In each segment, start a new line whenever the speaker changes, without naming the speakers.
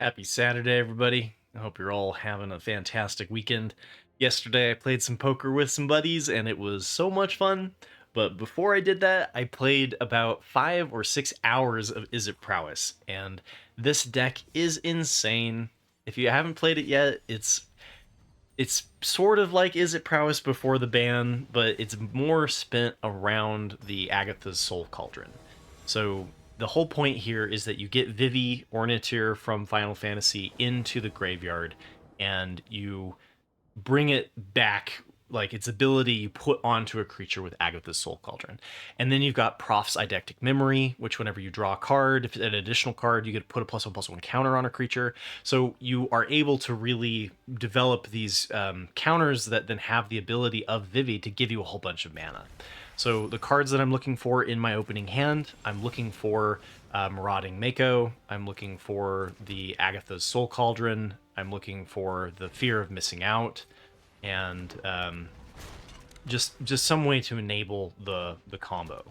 Happy Saturday, everybody. I hope you're all having a fantastic weekend. Yesterday, I played some poker with some buddies, and it was so much fun. But before I did that, I played about 5 or 6 hours of Izzet Prowess, and this deck is insane. If you haven't played it yet, it's sort of like Izzet Prowess before the ban, but it's more spent around the Agatha's Soul Cauldron. So the whole point here is that you get Vivi Ornithir from Final Fantasy into the graveyard, and you bring it back, like its ability you put onto a creature with Agatha's Soul Cauldron. And then you've got Proph's Eidectic Memory, which whenever you draw a card, if it's an additional card, you get to put a +1/+1 counter on a creature. So you are able to really develop these counters that then have the ability of Vivi to give you a whole bunch of mana. So the cards that I'm looking for in my opening hand, I'm looking for Marauding Mako, I'm looking for the Agatha's Soul Cauldron, I'm looking for the Fear of Missing Out, and just some way to enable the combo.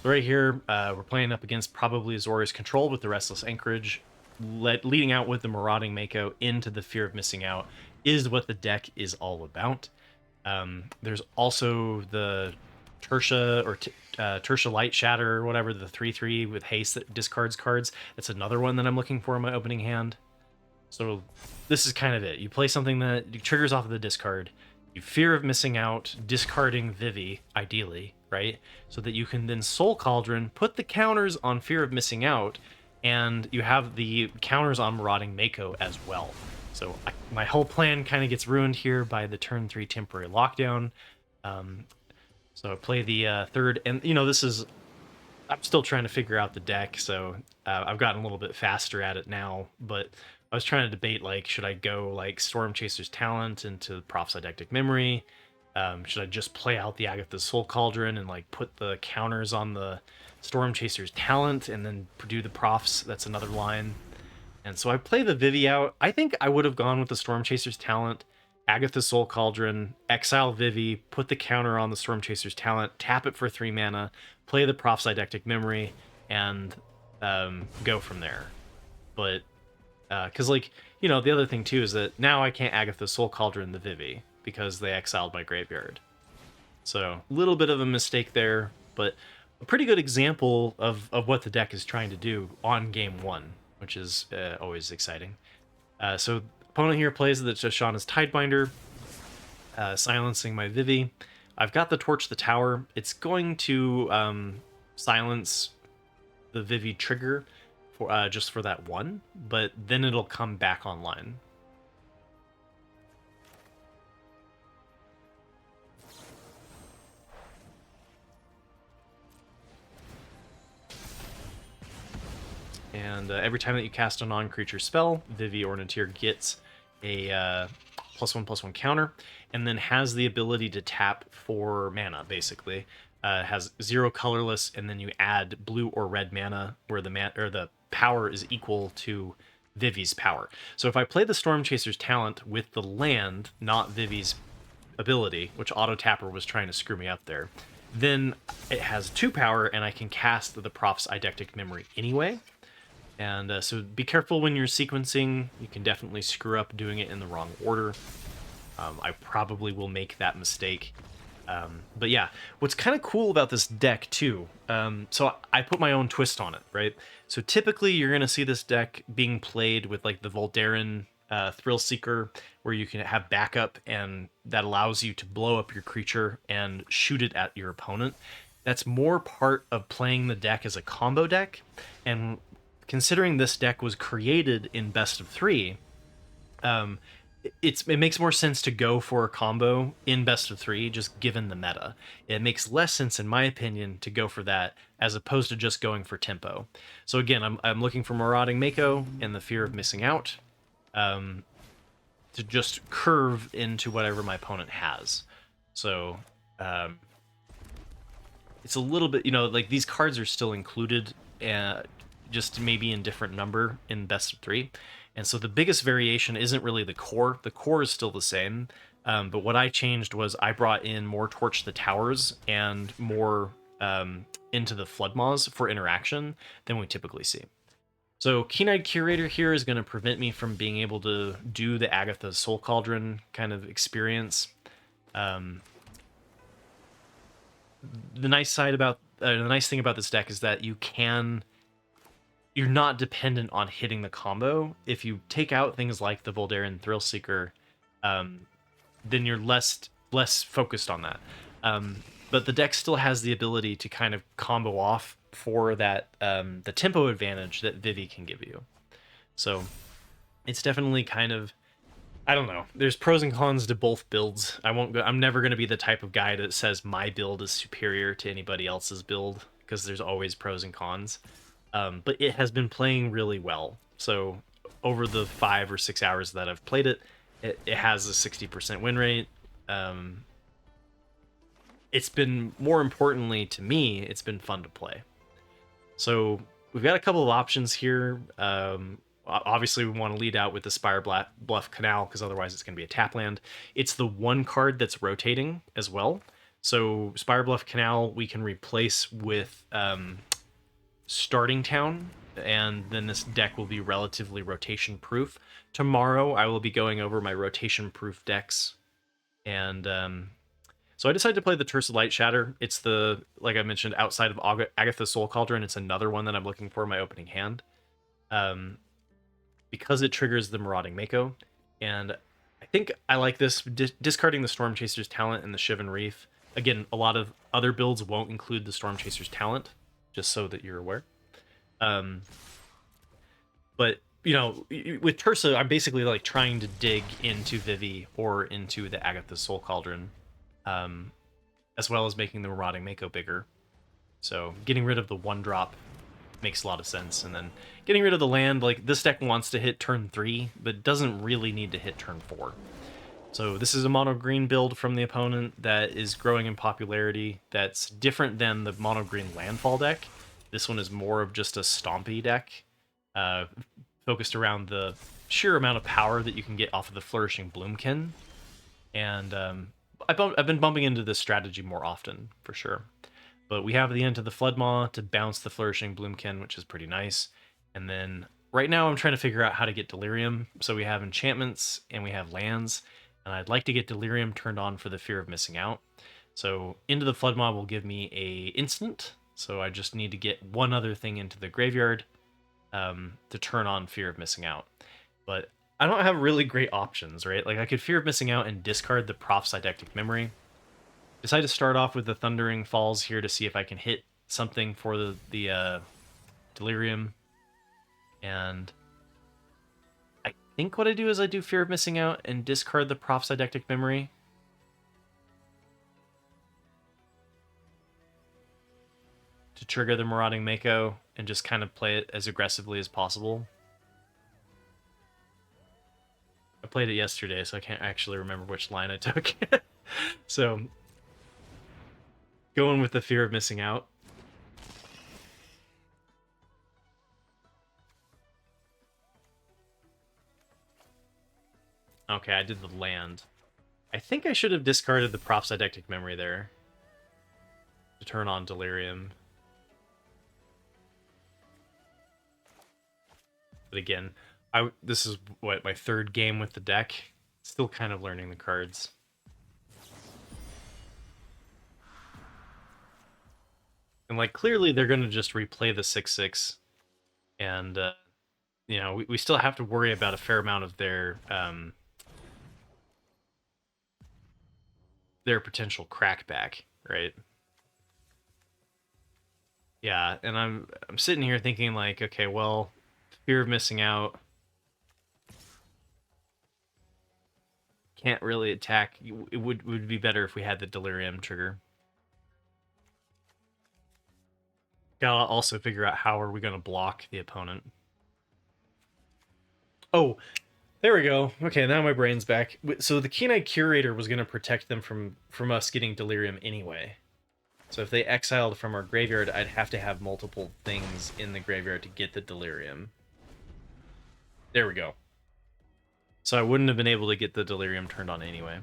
Right here, we're playing up against probably Azorius Control with the Restless Anchorage. Leading out with the Marauding Mako into the Fear of Missing Out is what the deck is all about. There's also the Tertia or Tertia Light Shatter or whatever, the 3/3 with haste that discards cards. That's another one that I'm looking for in my opening hand. So this is kind of it. You play something that triggers off of the discard. You Fear of Missing Out, discarding Vivi, ideally, right? So that you can then Soul Cauldron, put the counters on Fear of Missing Out, and you have the counters on Marauding Mako as well. So my whole plan kind of gets ruined here by the turn 3 temporary lockdown. So I play the third, and this is, I'm still trying to figure out the deck, so I've gotten a little bit faster at it now, but I was trying to debate, like, should I go like Storm Chaser's Talent into Proph's Eidectic Memory? Should I just play out the Agatha's Soul Cauldron and like put the counters on the Storm Chaser's Talent and then do the Prophs? That's another line. And so I play the Vivi out. I think I would have gone with the Storm Chaser's Talent, Agatha's Soul Cauldron, exile Vivi, put the counter on the Storm Chaser's Talent, tap it for 3 mana, play the Proph's Eidectic Memory, and go from there. But because, the other thing too is that now I can't Agatha's Soul Cauldron the Vivi because they exiled my graveyard. So a little bit of a mistake there, but a pretty good example of what the deck is trying to do on game 1, which is always exciting. So opponent here plays the Shoshana's Tidebinder, silencing my Vivi. I've got the Torch the Tower. It's going to silence the Vivi trigger for just for that one, but then it'll come back online. And every time that you cast a non-creature spell, Vivi Ornithir gets a +1/+1 counter, and then has the ability to tap for mana, basically. Has 0 colorless, and then you add blue or red mana, where the power is equal to Vivi's power. So if I play the Storm Chaser's Talent with the land, not Vivi's ability, which Auto Tapper was trying to screw me up there, then it has 2 power, and I can cast the Proph's Eidectic Memory anyway. And so be careful when you're sequencing. You can definitely screw up doing it in the wrong order. I probably will make that mistake. But yeah, what's kind of cool about this deck too, so I put my own twist on it, right? So typically you're going to see this deck being played with like the Voldarin Thrill Seeker, where you can have backup, and that allows you to blow up your creature and shoot it at your opponent. That's more part of playing the deck as a combo deck, and considering this deck was created in best of 3, it makes more sense to go for a combo in best of 3, just given the meta. It makes less sense, in my opinion, to go for that as opposed to just going for tempo. So again, I'm looking for Marauding Mako and the Fear of Missing Out to just curve into whatever my opponent has. So it's a little bit, like these cards are still included, just maybe in different number in best of 3. And so the biggest variation isn't really the core. The core is still the same. But what I changed was I brought in more Torch the Towers and more into the Flood Maws for interaction than we typically see. So Keen-Eyed Curator here is going to prevent me from being able to do the Agatha's Soul Cauldron kind of experience. The nice thing about this deck is that you're not dependent on hitting the combo. If you take out things like the Voldaren Thrillseeker, then you're less focused on that. But the deck still has the ability to kind of combo off for that the tempo advantage that Vivi can give you. So it's definitely kind of, I don't know. There's pros and cons to both builds. I'm never going to be the type of guy that says my build is superior to anybody else's build, because there's always pros and cons. But it has been playing really well. So over the 5 or 6 hours that I've played it, it has a 60% win rate. It's been, more importantly to me, it's been fun to play. So we've got a couple of options here. Obviously, we want to lead out with the Spire Bluff Canal, because otherwise it's going to be a tap land. It's the one card that's rotating as well. So Spire Bluff Canal we can replace with Starting Town, and then this deck will be relatively rotation proof. Tomorrow I will be going over my rotation proof decks, and so I decided to play the Tersa Light Shatter. It's the, like I mentioned, outside of Agatha's Soul Cauldron, it's another one that I'm looking for in my opening hand. Because it triggers the Marauding Mako, and I think I like this, discarding the Storm Chaser's talent and the Shivan Reef. Again, a lot of other builds won't include the Storm Chaser's talent, just so that you're aware. But, you know, with Tersa, I'm basically like trying to dig into Vivi or into the Agatha's Soul Cauldron, as well as making the Marauding Mako bigger. So getting rid of the 1-drop makes a lot of sense, and then getting rid of the land, like this deck wants to hit turn 3, but doesn't really need to hit turn 4. So this is a mono green build from the opponent that is growing in popularity, that's different than the mono green landfall deck. This one is more of just a stompy deck, focused around the sheer amount of power that you can get off of the Flourishing Bloomkin. And I've been bumping into this strategy more often, for sure. But we have the End of the Floodmaw to bounce the Flourishing Bloomkin, which is pretty nice. And then right now I'm trying to figure out how to get Delirium. So we have enchantments and we have lands, and I'd like to get Delirium turned on for the Fear of Missing Out. So Into the Floodmaw will give me a instant, so I just need to get one other thing into the graveyard to turn on Fear of Missing Out. But I don't have really great options, right? Like I could Fear of Missing Out and discard the Prophecytic Memory. Decide to start off with the Thundering Falls here to see if I can hit something for the Delirium. And I think what I do is I do Fear of Missing Out and discard the Prophecytic Memory. To trigger the Marauding Mako and just kind of play it as aggressively as possible. I played it yesterday, so I can't actually remember which line I took. So going with the Fear of Missing Out. Okay, I did the land. I think I should have discarded the Prophecytic Memory there to turn on Delirium. But again, this is what, my 3rd game with the deck. Still kind of learning the cards. And like clearly they're going to just replay the 6/6, and you know, we still have to worry about a fair amount of their potential crackback, right? Yeah, and I'm sitting here thinking like, okay, well, Fear of Missing Out can't really attack. It would be better if we had the Delirium trigger. Gotta also figure out how are we going to block the opponent. Oh, there we go. Okay, now my brain's back. So the Keen-Eyed Curator was going to protect them from us getting Delirium anyway. So if they exiled from our graveyard, I'd have to have multiple things in the graveyard to get the Delirium. There we go. So I wouldn't have been able to get the Delirium turned on anyway.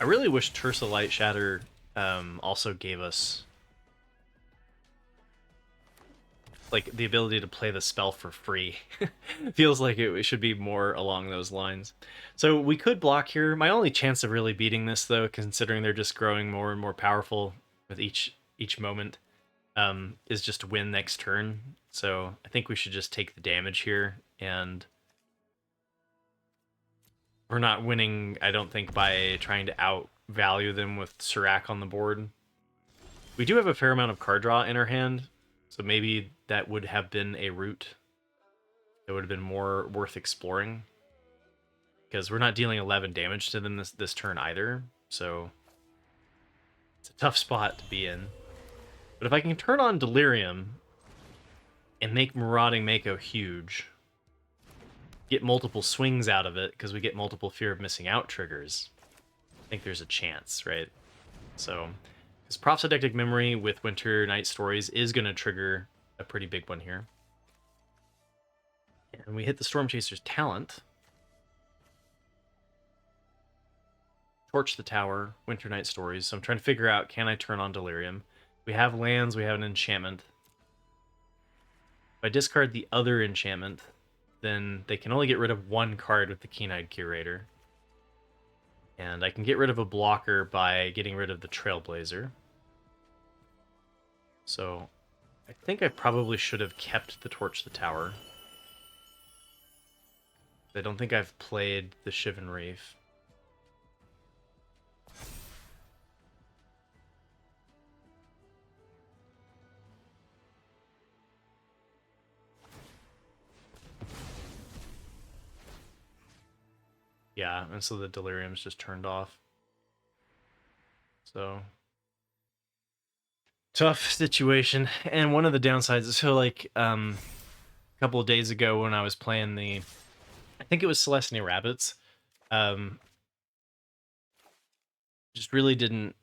I really wish Tersa Light Shatter also gave us like the ability to play the spell for free. Feels like it should be more along those lines. So we could block here. My only chance of really beating this, though, considering they're just growing more and more powerful with each moment, is just to win next turn. So I think we should just take the damage here, and we're not winning, I don't think, by trying to outvalue them with Serac on the board. We do have a fair amount of card draw in our hand, so maybe that would have been a route that would have been more worth exploring. Because we're not dealing 11 damage to them this turn either, so it's a tough spot to be in. But if I can turn on Delirium and make Marauding Mako huge, get multiple swings out of it, because we get multiple Fear of Missing Out triggers, I think there's a chance, right? So, because Prophetic Memory with Winter Night Stories is going to trigger a pretty big one here. And we hit the Storm Chaser's talent. Torch the Tower, Winter Night Stories. So I'm trying to figure out, can I turn on Delirium? We have lands, we have an enchantment. If I discard the other enchantment, then they can only get rid of one card with the Keen-Eyed Curator. And I can get rid of a blocker by getting rid of the Trailblazer. So I think I probably should have kept the Torch the Tower. I don't think I've played the Shivan Reef. Yeah, and so the Delirium's just turned off. So tough situation. And one of the downsides is, so like a couple of days ago when I was playing I think it was Celestia Rabbits, just really didn't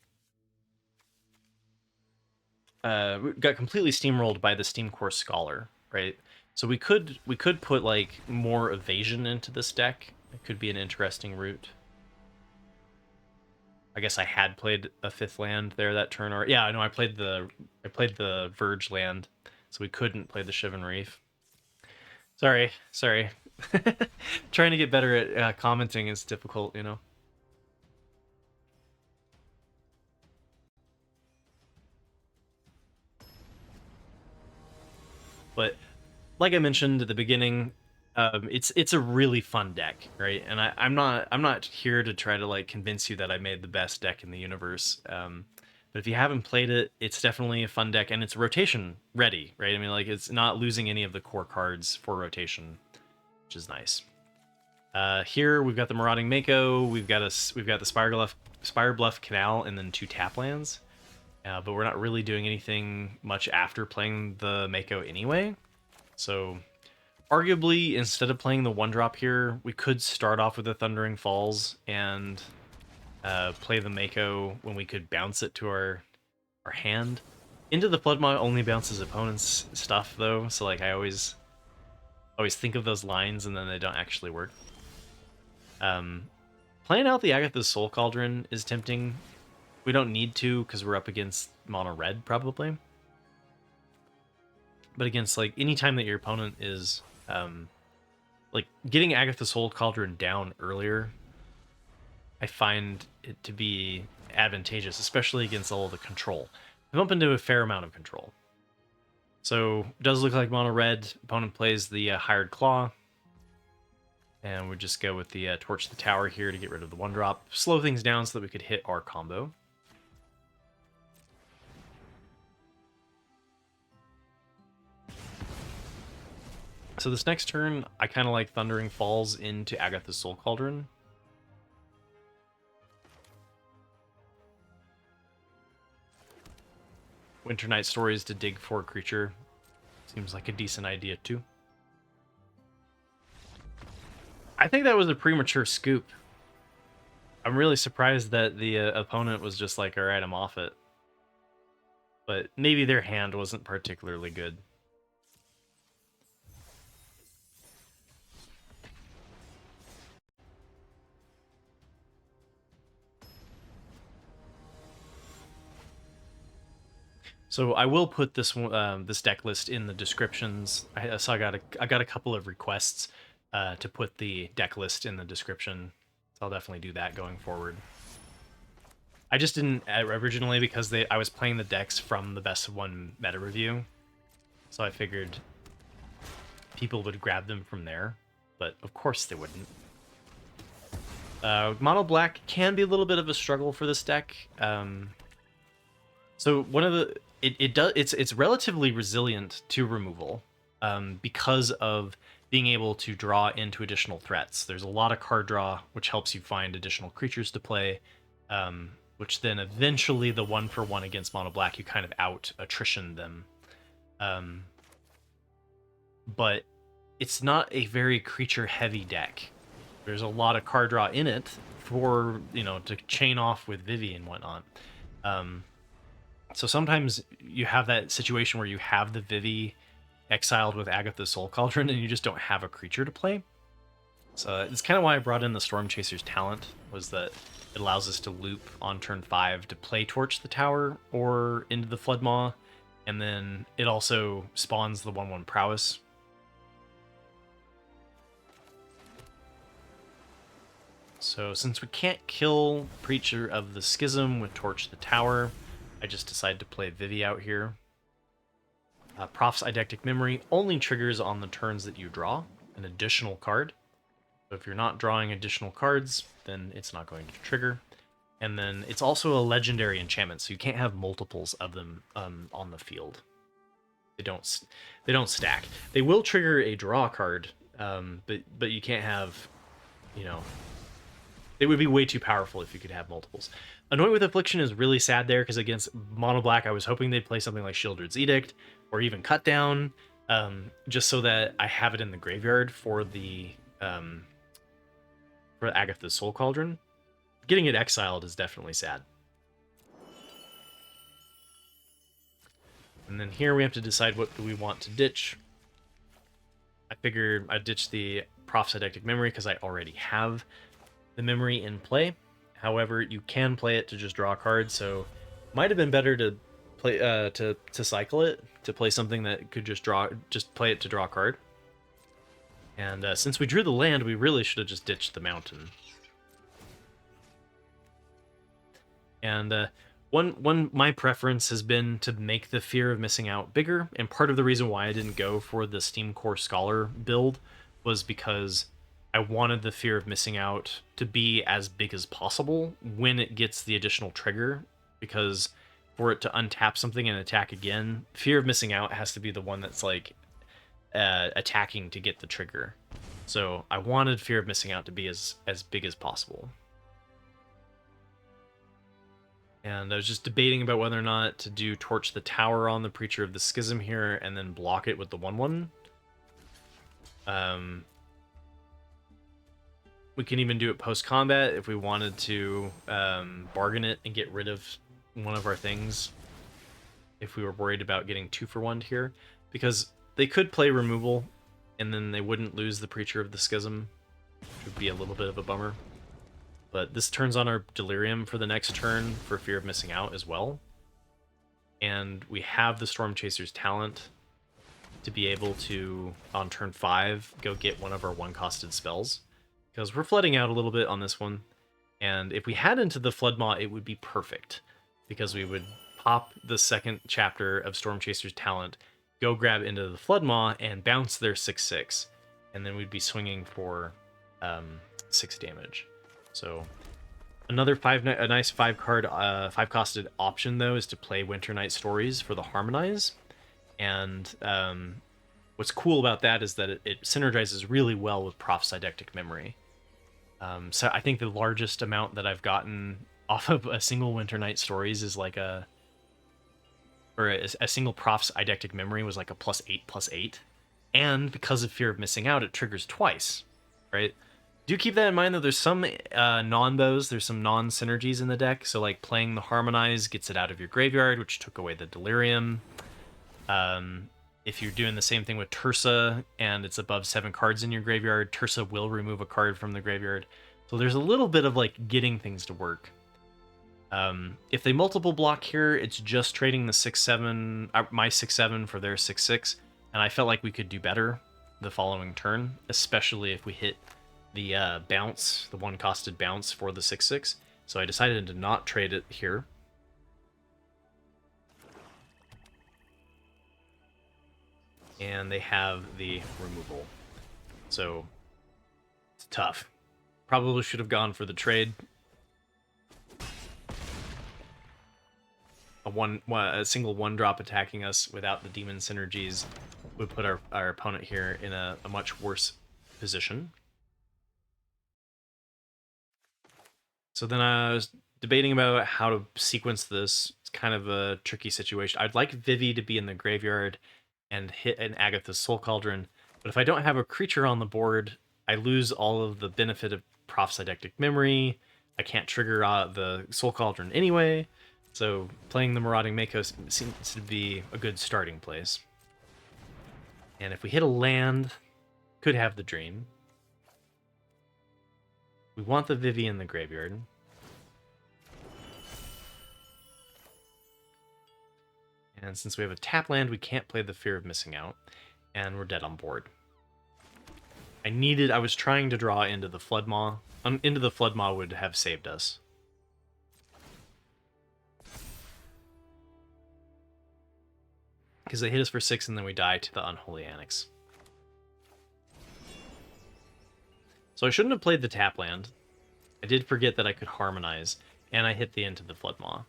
got completely steamrolled by the Steam Core Scholar, right? So we could put like more evasion into this deck. It could be an interesting route. I guess I had played a 5th land there that turn, or yeah, I know I played the Verge land, so we couldn't play the Shivan Reef. Sorry. Trying to get better at commenting is difficult, you know. But like I mentioned at the beginning, it's a really fun deck, right? And I'm not here to try to like convince you that I made the best deck in the universe. But if you haven't played it, it's definitely a fun deck, and it's rotation ready, right? I mean, like, it's not losing any of the core cards for rotation, which is nice. Here we've got the Marauding Mako, we've got the Spire Bluff Canal, and then 2 tap lands. But we're not really doing anything much after playing the Mako anyway. So arguably, instead of playing the 1-drop here, we could start off with the Thundering Falls and play the Mako when we could bounce it to our hand. Into the Floodmaw only bounces opponent's stuff, though, so like I always think of those lines and then they don't actually work. Playing out the Agatha's Soul Cauldron is tempting. We don't need to because we're up against mono red probably. But against like any time that your opponent is like getting Agatha's Soul Cauldron down earlier, I find it to be advantageous, especially against all of the control. I bump into a fair amount of control. So it does look like mono red. Opponent plays the Hired Claw. And we just go with the Torch the Tower here to get rid of the 1-drop. Slow things down so that we could hit our combo. So this next turn, I kind of like Thundering Falls into Agatha's Soul Cauldron. Winter Night Stories to dig for a creature. Seems like a decent idea too. I think that was a premature scoop. I'm really surprised that the opponent was just like, alright, I'm off it. But maybe their hand wasn't particularly good. So I will put this deck list in the descriptions. I got a couple of requests to put the deck list in the description, so I'll definitely do that going forward. I just didn't originally because I was playing the decks from the best of one meta review, so I figured people would grab them from there, but of course they wouldn't. Mono black can be a little bit of a struggle for this deck. So one of the it's relatively resilient to removal because of being able to draw into additional threats. There's a lot of card draw, which helps you find additional creatures to play, which then eventually the 1-for-1 against mono black, you kind of out attrition them. But it's not a very creature heavy deck. There's a lot of card draw in it for, to chain off with Vivi and whatnot. So sometimes you have that situation where you have the Vivi exiled with Agatha's Soul Cauldron and you just don't have a creature to play. So it's kind of why I brought in the Storm Chaser's talent, was that it allows us to loop on turn 5 to play Torch the Tower or into the Floodmaw, and then it also spawns the 1/1 Prowess. So since we can't kill Preacher of the Schism with Torch the Tower, I just decided to play Vivi out here. Proph's Eidectic Memory only triggers on the turns that you draw an additional card. So if you're not drawing additional cards, then it's not going to trigger. And then it's also a legendary enchantment, so you can't have multiples of them on the field. They don't stack. They will trigger a draw card, but you can't have, it would be way too powerful if you could have multiples. Anoint with Affliction is really sad there, because against mono black, I was hoping they'd play something like Sheoldred's Edict or even Cut Down, just so that I have it in the graveyard for the for Agatha's Soul Cauldron. Getting it exiled is definitely sad. And then here we have to decide what do we want to ditch. I figured I'd ditch the Proph's Eidectic Memory because I already have the memory in play. However, you can play it to just draw cards, so might have been better to play to cycle it, to play something that could just play it to draw a card. And since we drew the land, we really should have just ditched the mountain. And my preference has been to make the fear of missing out bigger, and part of the reason why I didn't go for the Steam Core Scholar build was because I wanted the fear of missing out to be as big as possible when it gets the additional trigger, because for it to untap something and attack again, fear of missing out has to be the one that's like attacking to get the trigger. So I wanted fear of missing out to be as big as possible. And I was just debating about whether or not to do Torch the Tower on the Preacher of the Schism here and then block it with the 1/1. We can even do it post-combat if we wanted to bargain it and get rid of one of our things if we were worried about getting 2-for-1 here. Because they could play removal and then they wouldn't lose the Preacher of the Schism, which would be a little bit of a bummer. But this turns on our Delirium for the next turn for fear of missing out as well. And we have the Storm Chaser's talent to be able to, on turn 5, go get one of our one-costed spells. Because we're flooding out a little bit on this one. And if we had into the Floodmaw, it would be perfect. Because we would pop the second chapter of Storm Chaser's talent, go grab into the Floodmaw, and bounce their 6/6. And then we'd be swinging for 6 damage. So another a nice 5-costed option, though, is to play Winter Night Stories for the Harmonize. And what's cool about that is that it synergizes really well with Proph's Eidectic Memory. So I think the largest amount that I've gotten off of a single Winter Night Stories is like a single Proph's Eidectic Memory was like a +8/+8. And because of fear of missing out, it triggers twice, right? Do keep that in mind, though. There's some non-bows, there's some non-synergies in the deck. So like playing the Harmonize gets it out of your graveyard, which took away the Delirium. If you're doing the same thing with Tursa and it's above 7 cards in your graveyard, Tursa will remove a card from the graveyard. So there's a little bit of like getting things to work. If they multiple block here, it's just trading the 6/7, my 6/7 for their 6/6, and I felt like we could do better the following turn, especially if we hit the bounce, the one-costed bounce for the 6/6. So I decided to not trade it here. And they have the removal. So it's tough. Probably should have gone for the trade. A single one-drop attacking us without the demon synergies would put our opponent here in a much worse position. So then I was debating about how to sequence this. It's kind of a tricky situation. I'd like Vivi to be in the graveyard and hit an Agatha's Soul Cauldron, but if I don't have a creature on the board, I lose all of the benefit of Prophylactic Memory. I can't trigger the Soul Cauldron anyway, so playing the Marauding Mako seems to be a good starting place. And if we hit a land, could have the Dream. We want the Vivi in the graveyard. And since we have a tap land, we can't play the Fear of Missing Out, and we're dead on board. I was trying to draw into the Floodmaw. Into the Floodmaw would have saved us. Because they hit us for 6 and then we die to the Unholy Annex. So I shouldn't have played the tap land. I did forget that I could harmonize, and I hit the Into the Floodmaw.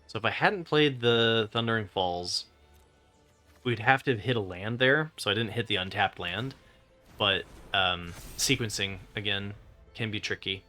So if I hadn't played the Thundering Falls, we'd have to have hit a land there, so I didn't hit the untapped land. But sequencing, again, can be tricky.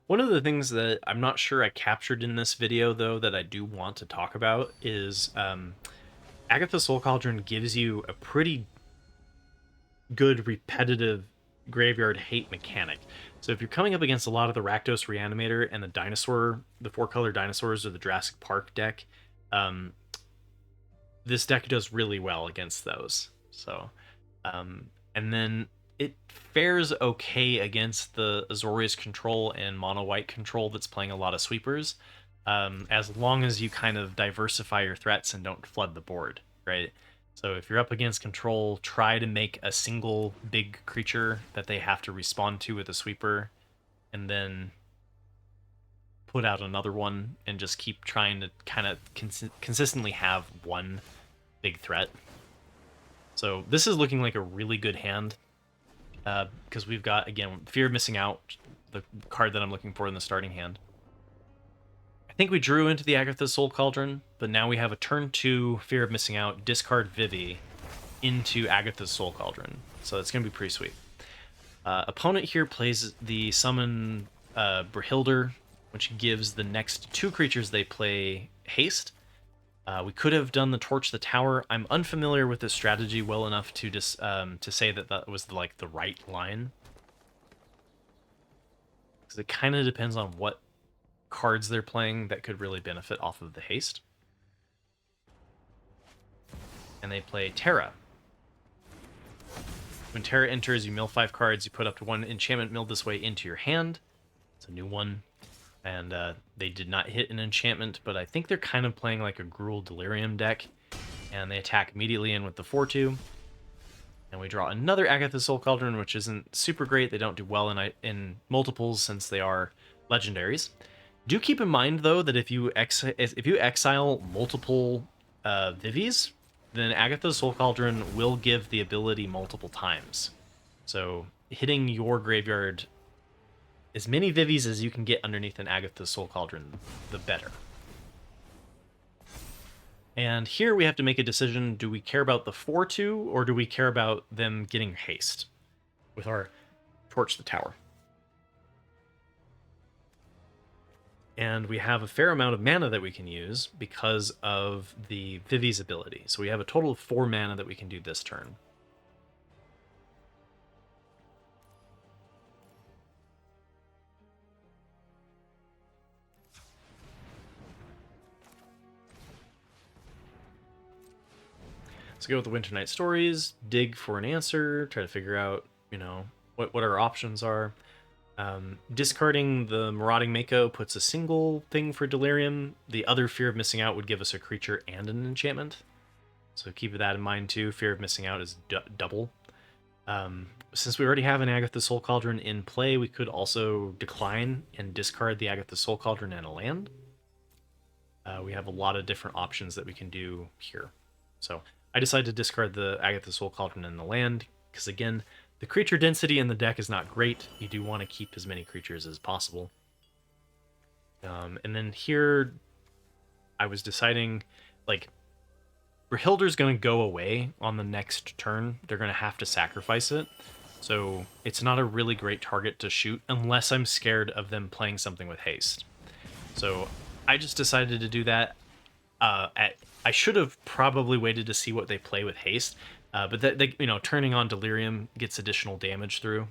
One of the things that I'm not sure I captured in this video, though, that I do want to talk about is Agatha Soul Cauldron gives you a pretty good repetitive graveyard hate mechanic. So if you're coming up against a lot of the Rakdos Reanimator and the 4-color dinosaurs or the Jurassic Park deck, this deck does really well against those. So, and then it fares okay against the Azorius control and mono white control that's playing a lot of sweepers, as long as you kind of diversify your threats and don't flood the board, right? So if you're up against control, try to make a single big creature that they have to respond to with a sweeper, and then put out another one and just keep trying to kind of consistently have one big threat. So this is looking like a really good hand, because we've got, again, Fear of Missing Out, the card that I'm looking for in the starting hand. I think we drew into the Agatha's Soul Cauldron, but now we have a turn 2 Fear of Missing Out, discard Vivi into Agatha's Soul Cauldron. So it's going to be pretty sweet. Opponent here plays the summon Brihilder, which gives the next 2 creatures they play haste. We could have done the Torch the Tower. I'm unfamiliar with this strategy well enough to just to say that that was like the right line, because it kind of depends on what cards they're playing that could really benefit off of the haste. And they play Terra. When Terra enters, you mill 5 cards. You put up to 1 enchantment milled this way into your hand. It's a new one. And they did not hit an enchantment, but I think they're kind of playing like a Gruul Delirium deck. And they attack immediately in with the 4/2. And we draw another Agatha's Soul Cauldron, which isn't super great. They don't do well in multiples since they are legendaries. Do keep in mind, though, that if you exile multiple Vivis, then Agatha's Soul Cauldron will give the ability multiple times. So hitting your graveyard, as many Vivis as you can get underneath an Agatha's Soul Cauldron, the better. And here we have to make a decision. Do we care about the 4/2, or do we care about them getting haste with our Torch the Tower? And we have a fair amount of mana that we can use because of the Vivi's ability. So we have a total of 4 mana that we can do this turn. Let's go with the Winter Night Stories, dig for an answer, try to figure out, what our options are. Discarding the Marauding Mako puts a single thing for Delirium. The other Fear of Missing Out would give us a creature and an enchantment. So keep that in mind too. Fear of Missing Out is double. Since we already have an Agatha Soul Cauldron in play, we could also decline and discard the Agatha Soul Cauldron and a land. We have a lot of different options that we can do here. So I decided to discard the Agatha Soul Cauldron and the land, because again, the creature density in the deck is not great. You do want to keep as many creatures as possible. And then here, I was deciding, like, Brihilder's going to go away on the next turn. They're going to have to sacrifice it. So it's not a really great target to shoot unless I'm scared of them playing something with haste. So I just decided to do that. I should have probably waited to see what they play with haste, but turning on Delirium gets additional damage through.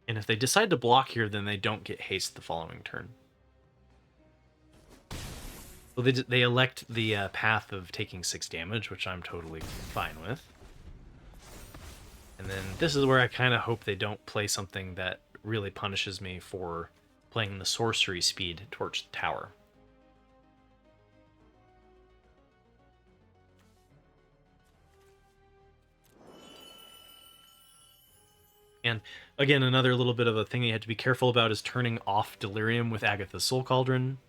And if they decide to block here, then they don't get haste the following turn. Well, they elect the path of taking 6 damage, which I'm totally fine with. And then this is where I kind of hope they don't play something that really punishes me for playing the sorcery speed Torch the Tower. And again, another little bit of a thing you have to be careful about is turning off Delirium with Agatha's Soul Cauldron.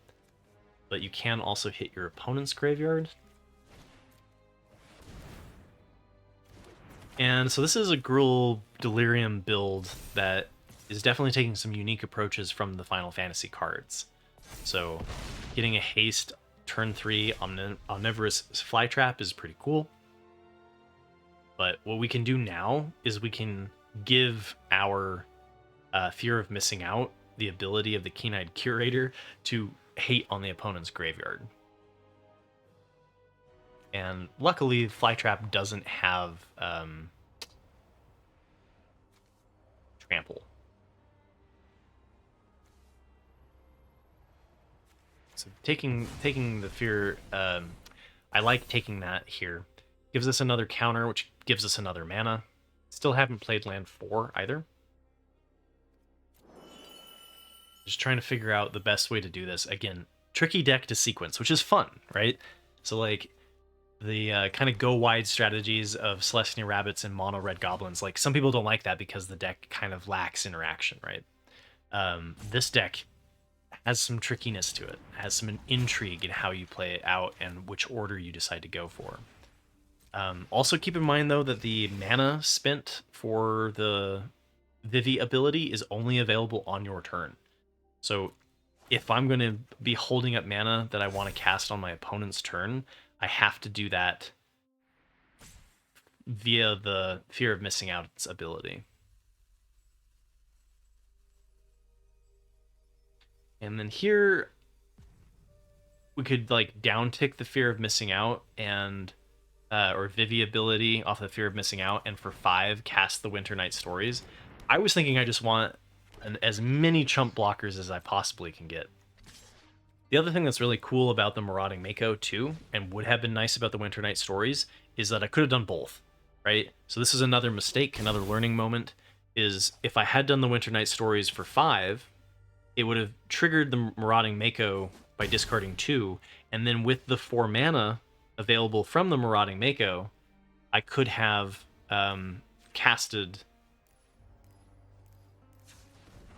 But you can also hit your opponent's graveyard. And so this is a Gruul Delirium build that is definitely taking some unique approaches from the Final Fantasy cards. So getting a haste turn 3 Omnivorous Flytrap is pretty cool. But what we can do now is we can give our Fear of Missing Out the ability of the Keen-Eyed Curator to hate on the opponent's graveyard. And luckily, Flytrap doesn't have trample. So taking the fear, I like taking that here. Gives us another counter, which gives us another mana. Still haven't played land 4 either. Just trying to figure out the best way to do this. Again, tricky deck to sequence, which is fun, right? So like the kind of go wide strategies of Celestia Rabbits and mono red goblins, like some people don't like that because the deck kind of lacks interaction, right? This deck has some trickiness to it, has some intrigue in how you play it out and which order you decide to go for. Also keep in mind though that the mana spent for the Vivi ability is only available on your turn. So if I'm going to be holding up mana that I want to cast on my opponent's turn, I have to do that via the Fear of Missing Out's ability. And then here, we could like downtick the Fear of Missing Out and or Vivi ability off the Fear of Missing Out, and for 5 cast the Winter Night Stories. I was thinking I just want as many chump blockers as I possibly can get. The other thing that's really cool about the Marauding Mako too, and would have been nice about the Winter Night Stories, is that I could have done both, right? So this is another mistake, another learning moment, is if I had done the Winter Night Stories for 5, it would have triggered the Marauding Mako by discarding 2, and then with the 4 mana available from the Marauding Mako, I could have casted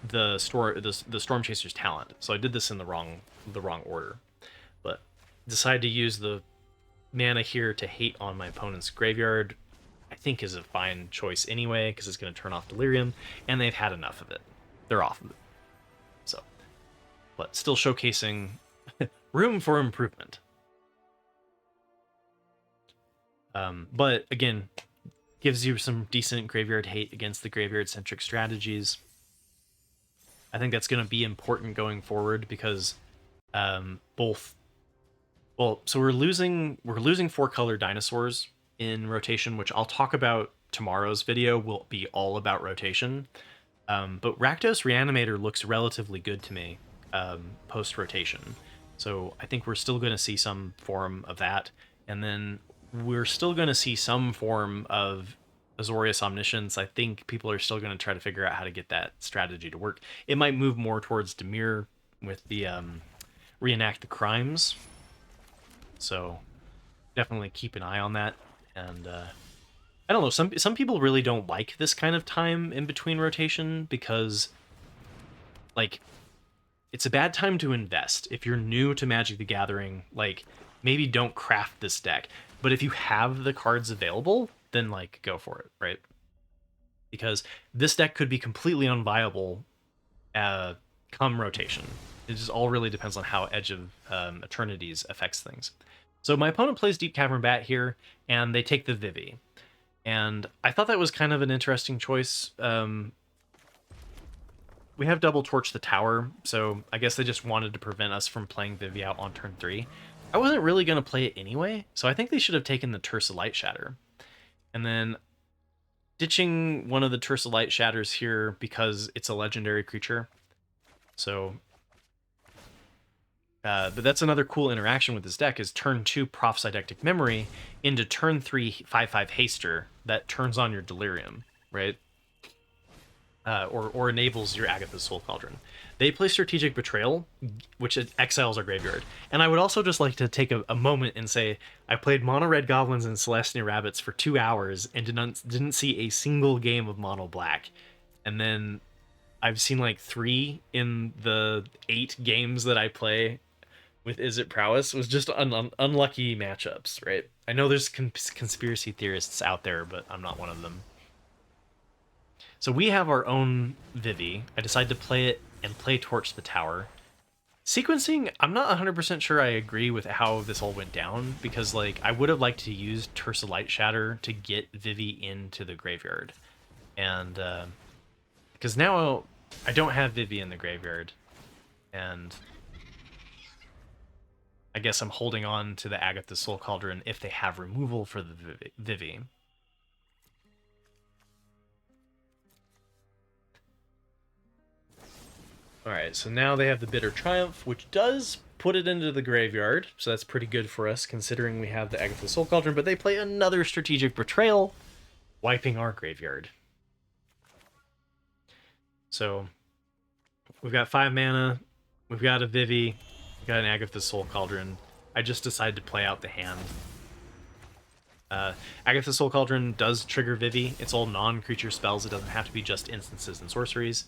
the Storm Chaser's talent. So I did this in the wrong order, but decided to use the mana here to hate on my opponent's graveyard. I think is a fine choice anyway, because it's going to turn off Delirium, and they've had enough of it. They're off of it. So, but still showcasing room for improvement. But again, gives you some decent graveyard hate against the graveyard-centric strategies. I think that's going to be important going forward because both. Well, so we're losing 4-color dinosaurs in rotation, which I'll talk about tomorrow's video. Will be all about rotation. But Rakdos Reanimator looks relatively good to me post rotation. So I think we're still going to see some form of that, and then we're still going to see some form of Azorius Omniscience. I think people are still going to try to figure out how to get that strategy to work. It might move more towards Dimir with the reenact the crimes. So definitely keep an eye on that. And I don't know, some people really don't like this kind of time in between rotation because, like, it's a bad time to invest. If you're new to Magic the Gathering, like, maybe don't craft this deck. But if you have the cards available, then, like, go for it, right? Because this deck could be completely unviable come rotation. It just all really depends on how Edge of Eternities affects things. So my opponent plays Deep Cavern Bat here, and they take the Vivi. And I thought that was kind of an interesting choice. We have Double Torch the tower, so I guess they just wanted to prevent us from playing Vivi out on turn 3. I wasn't really going to play it anyway, so I think they should have taken the Tersa Light Shatter. And then ditching one of the Tersa Light Shatters here because it's a legendary creature. So, but that's another cool interaction with this deck is turn 2 Prophesydectic Memory into turn 3 5/5 Haster that turns on your Delirium, right? Or enables your Agatha's Soul Cauldron. They play Strategic Betrayal, which exiles our graveyard. And I would also just like to take a moment and say I played Mono Red Goblins and Celestia Rabbits for 2 hours and didn't see a single game of Mono Black. And then I've seen like 3 in the 8 games that I play with Izzet Prowess. It was just unlucky matchups, right? I know there's conspiracy theorists out there, but I'm not one of them. So we have our own Vivi. I decided to play it and play Torch the Tower. Sequencing, I'm not 100% sure I agree with how this all went down, because like I would have liked to use Tersa Light Shatter to get Vivi into the graveyard. And because now I don't have Vivi in the graveyard, and I guess I'm holding on to the Agatha's Soul Cauldron if they have removal for the Vivi. Alright, so now they have the Bitter Triumph, which does put it into the graveyard, so that's pretty good for us, considering we have the Agatha's Soul Cauldron, but they play another Strategic Betrayal, wiping our graveyard. So, we've got 5 mana, we've got a Vivi, we've got an Agatha's Soul Cauldron. I just decided to play out the hand. Agatha's Soul Cauldron does trigger Vivi. It's all non-creature spells, it doesn't have to be just instances and sorceries.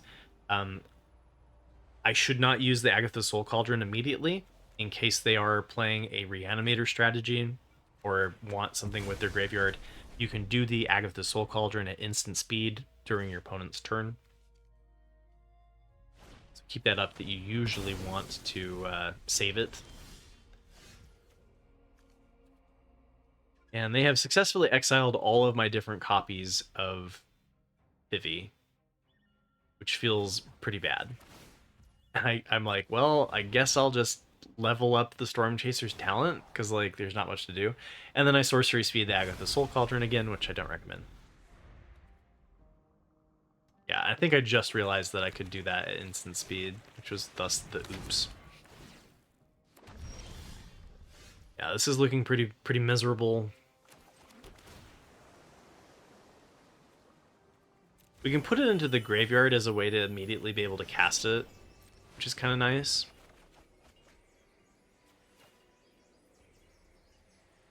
I should not use the Agatha's Soul Cauldron immediately in case they are playing a Reanimator strategy or want something with their graveyard. You can do the Agatha's Soul Cauldron at instant speed during your opponent's turn. So keep that up that you usually want to save it. And they have successfully exiled all of my different copies of Vivi, which feels pretty bad. I'm like, well, I guess I'll just level up the Storm Chaser's talent, because, like, there's not much to do. And then I sorcery speed the Agatha's Soul Cauldron again, which I don't recommend. Yeah, I think I just realized that I could do that at instant speed, which was thus the oops. Yeah, this is looking pretty miserable. We can put it into the graveyard as a way to immediately be able to cast it, which is kind of nice.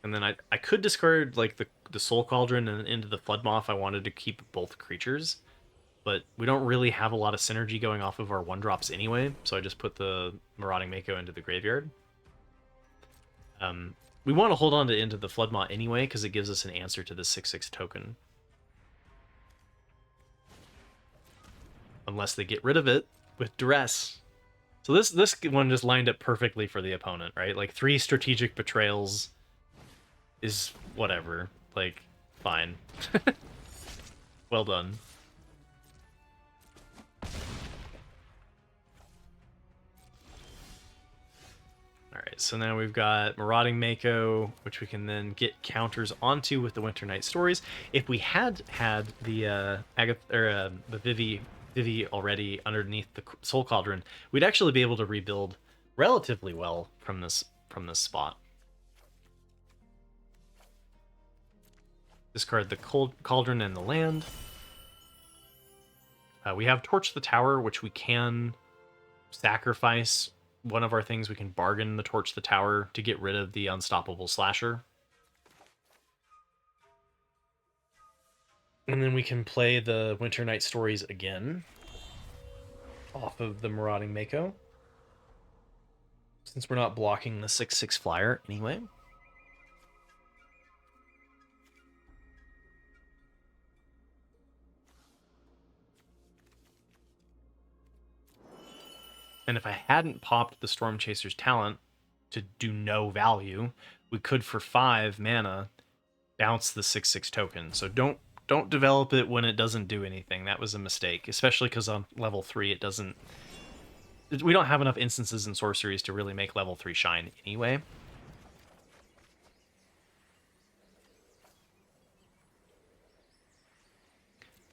And then I could discard like the Soul Cauldron and into the Floodmoth if I wanted to keep both creatures, but we don't really have a lot of synergy going off of our 1-drops anyway, so I just put the Marauding Mako into the graveyard. We want to hold on to into the Floodmoth anyway because it gives us an answer to the 6/6 token. Unless they get rid of it with Duress. So this one just lined up perfectly for the opponent, right? Like 3 Strategic Betrayals is whatever. Like, fine. Well done. right, so now we've got Marauding Mako, which we can then get counters onto with the Winter Night Stories. If we had had the the Vivi already underneath the Soul Cauldron, we'd actually be able to rebuild relatively well from this spot. Discard the Cauldron and the land. We have Torch the Tower, which we can sacrifice one of our things. We can bargain the Torch the Tower to get rid of the Unstoppable Slasher. And then we can play the Winter Night Stories again off of the Marauding Mako, since we're not blocking the 6/6 flyer anyway. And if I hadn't popped the Storm Chaser's talent to do no value, we could, for 5 mana, bounce the 6/6 token. So don't develop it when it doesn't do anything. That was a mistake, especially because on level 3 it doesn't... We don't have enough instances and sorceries to really make level 3 shine anyway.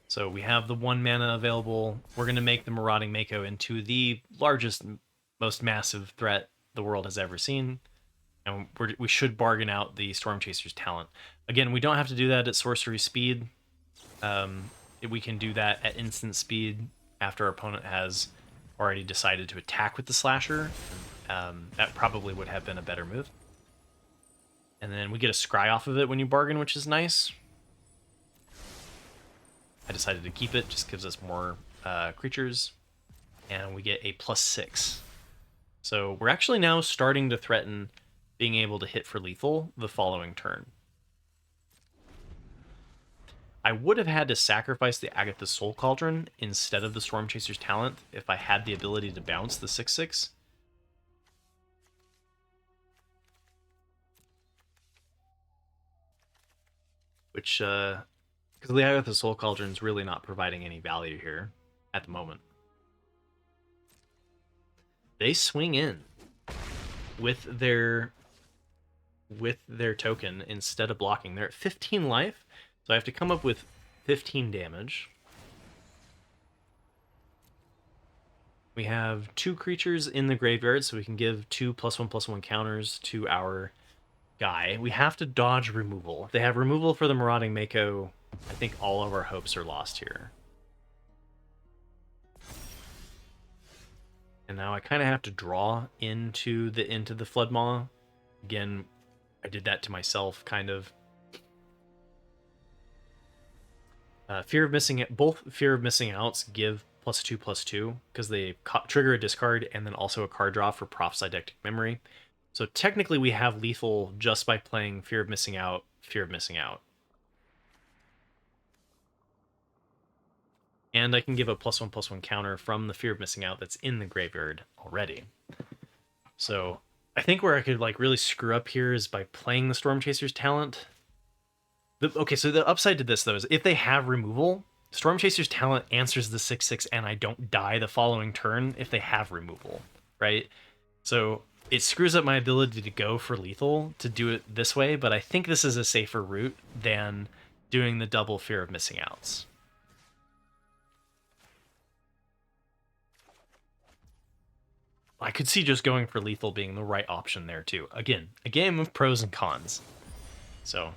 So we have the 1 mana available. We're going to make the Marauding Mako into the largest, most massive threat the world has ever seen. And we should bargain out the Storm Chaser's talent. Again, we don't have to do that at sorcery speed. We can do that at instant speed after our opponent has already decided to attack with the Slasher. That probably would have been a better move. And then we get a scry off of it when you bargain, which is nice. I decided to keep it, just gives us more creatures, and we get a +6. So we're actually now starting to threaten being able to hit for lethal the following turn. I would have had to sacrifice the Agatha's Soul Cauldron instead of the Storm Chaser's talent if I had the ability to bounce the 6/6. Which, because the Agatha's Soul Cauldron is really not providing any value here at the moment. They swing in with their token instead of blocking. They're at 15 life, so I have to come up with 15 damage. We have 2 creatures in the graveyard, so we can give 2 +1/+1 counters to our guy. We have to dodge removal. If they have removal for the Marauding Mako, I think all of our hopes are lost here. And now I kind of have to draw into the Flood Maw. Again, I did that to myself, kind of. Fear of Missing Out. Both Fear of Missing Outs give +2/+2 because they trigger a discard and then also a card draw for Prophesydectic Memory. So technically we have lethal just by playing Fear of Missing Out, Fear of Missing Out. And I can give a +1/+1 counter from the Fear of Missing Out that's in the graveyard already. So I think where I could like really screw up here is by playing the Storm Chaser's talent. Okay, so the upside to this though is if they have removal, Storm Chaser's talent answers the 6/6 and I don't die the following turn if they have removal, right? So it screws up my ability to go for lethal to do it this way, but I think this is a safer route than doing the double Fear of Missing Outs. I could see just going for lethal being the right option there too. Again, a game of pros and cons. So,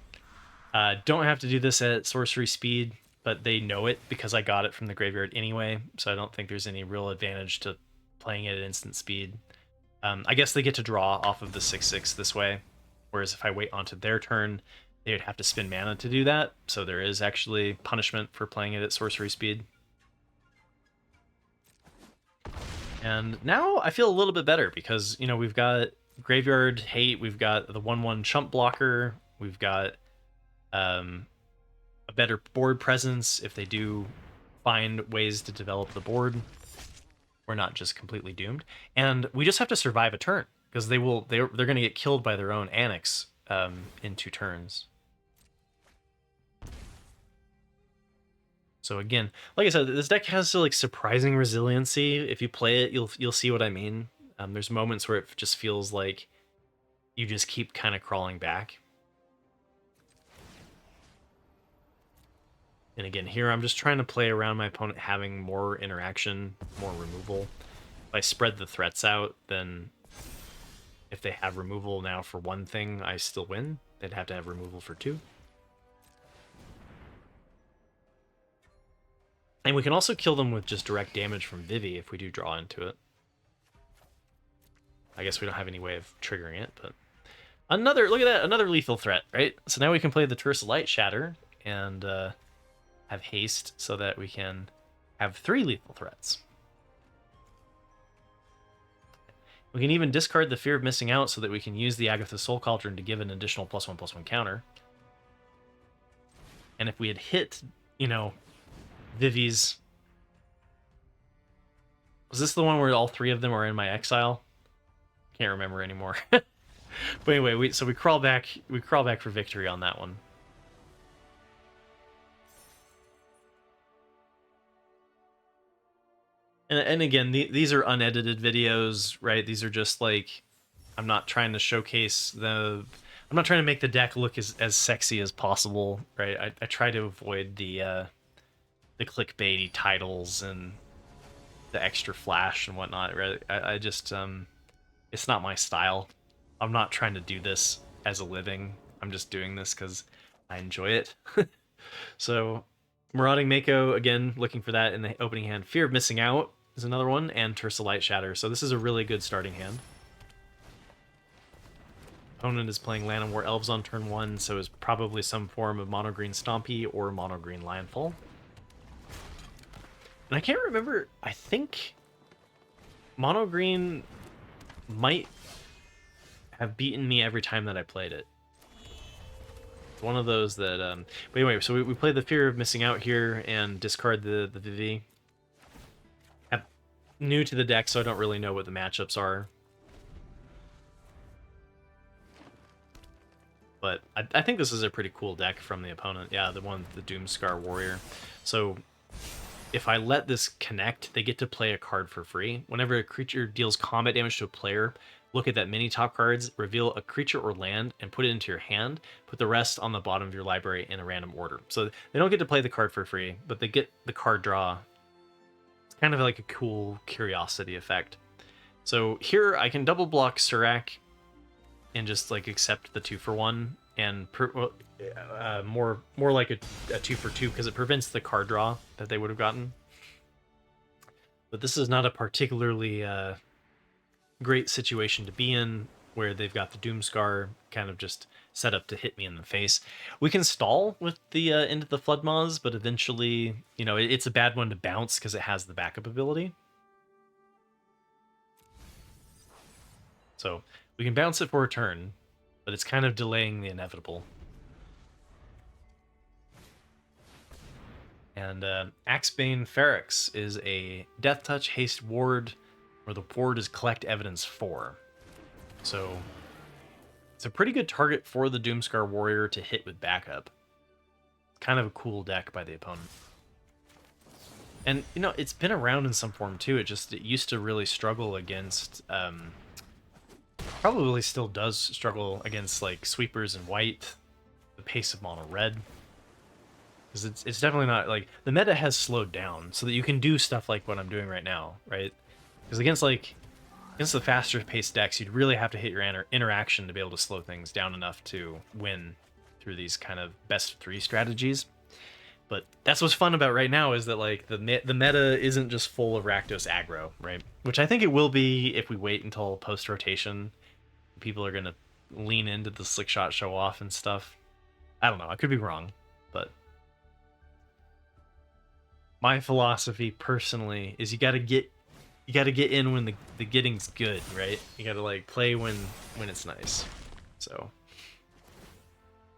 don't have to do this at sorcery speed, but they know it because I got it from the graveyard anyway, so I don't think there's any real advantage to playing it at instant speed. I guess they get to draw off of the 6/6 this way, whereas if I wait onto their turn, they would have to spend mana to do that, so there is actually punishment for playing it at sorcery speed. And now I feel a little bit better because, you know, we've got Graveyard Hate, we've got the 1/1 Chump Blocker, we've got a better board presence if they do find ways to develop the board. We're not just completely doomed. And we just have to survive a turn because they're going to get killed by their own Annex in 2 turns. So again, like I said, this deck has like surprising resiliency. If you play it, you'll see what I mean. There's moments where it just feels like you just keep kind of crawling back. And again, here I'm just trying to play around my opponent having more interaction, more removal. If I spread the threats out, then if they have removal now for one thing, I still win. They'd have to have removal for two. And we can also kill them with just direct damage from Vivi if we do draw into it. I guess we don't have any way of triggering it, but... look at that, another lethal threat, right? So now we can play the Tersa Light Shatter and have haste so that we can have 3 lethal threats. We can even discard the Fear of Missing Out so that we can use the Agatha's Soul Cauldron to give an additional +1/+1 counter. And if we had hit, you know, Vivi's... Was this the one where all 3 of them are in my exile? Can't remember anymore. But anyway, we crawl back for victory on that one. And again, these are unedited videos, right? These are just like, I'm not trying to showcase I'm not trying to make the deck look as sexy as possible, right? I try to avoid the clickbaity titles and the extra flash and whatnot, right? I just, it's not my style. I'm not trying to do this as a living. I'm just doing this because I enjoy it. So, Marauding Mako, again, looking for that in the opening hand. Fear of Missing Out is another one, and Tersa Light Shatter. So this is a really good starting hand. Opponent is playing Land and War Elves on turn 1, so it's probably some form of mono-green Stompy or mono-green Landfall. And I can't remember, I think mono-green might have beaten me every time that I played it. It's one of those that, but anyway, so we play the Fear of Missing Out here and discard the Vivi. I'm new to the deck, so I don't really know what the matchups are. But I think this is a pretty cool deck from the opponent. Yeah, the one, the Doomscar Warrior. So if I let this connect, they get to play a card for free. Whenever a creature deals combat damage to a player, look at that mini top cards, reveal a creature or land, and put it into your hand. Put the rest on the bottom of your library in a random order. So they don't get to play the card for free, but they get the card draw. It's kind of like a cool curiosity effect. So here I can double block Surak and just like accept the 2-for-1 and more like a 2-for-2 because it prevents the card draw that they would have gotten. But this is not a particularly great situation to be in, where they've got the Doomscar kind of just set up to hit me in the face. We can stall with the Into the Floodmaws, but eventually, you know, it's a bad one to bounce because it has the backup ability. So we can bounce it for a turn, but it's kind of delaying the inevitable. And Axebane Feryx is a Death Touch haste ward, where the ward is collect evidence 4. So it's a pretty good target for the Doomscar Warrior to hit with backup. It's kind of a cool deck by the opponent. And, you know, it's been around in some form too. It used to really struggle against... probably still does struggle against like sweepers in white, the pace of mono red, because it's definitely not like the meta has slowed down so that you can do stuff like what I'm doing right now, right? Because against the faster paced decks, you'd really have to hit your interaction to be able to slow things down enough to win through these kind of best of 3 strategies. But that's what's fun about right now, is that like the meta isn't just full of Rakdos aggro, right? Which I think it will be if we wait until post rotation. People are gonna lean into the slick shot show off and stuff. I don't know. I could be wrong, but my philosophy personally is you gotta get in when the getting's good, right? You gotta like play when it's nice. So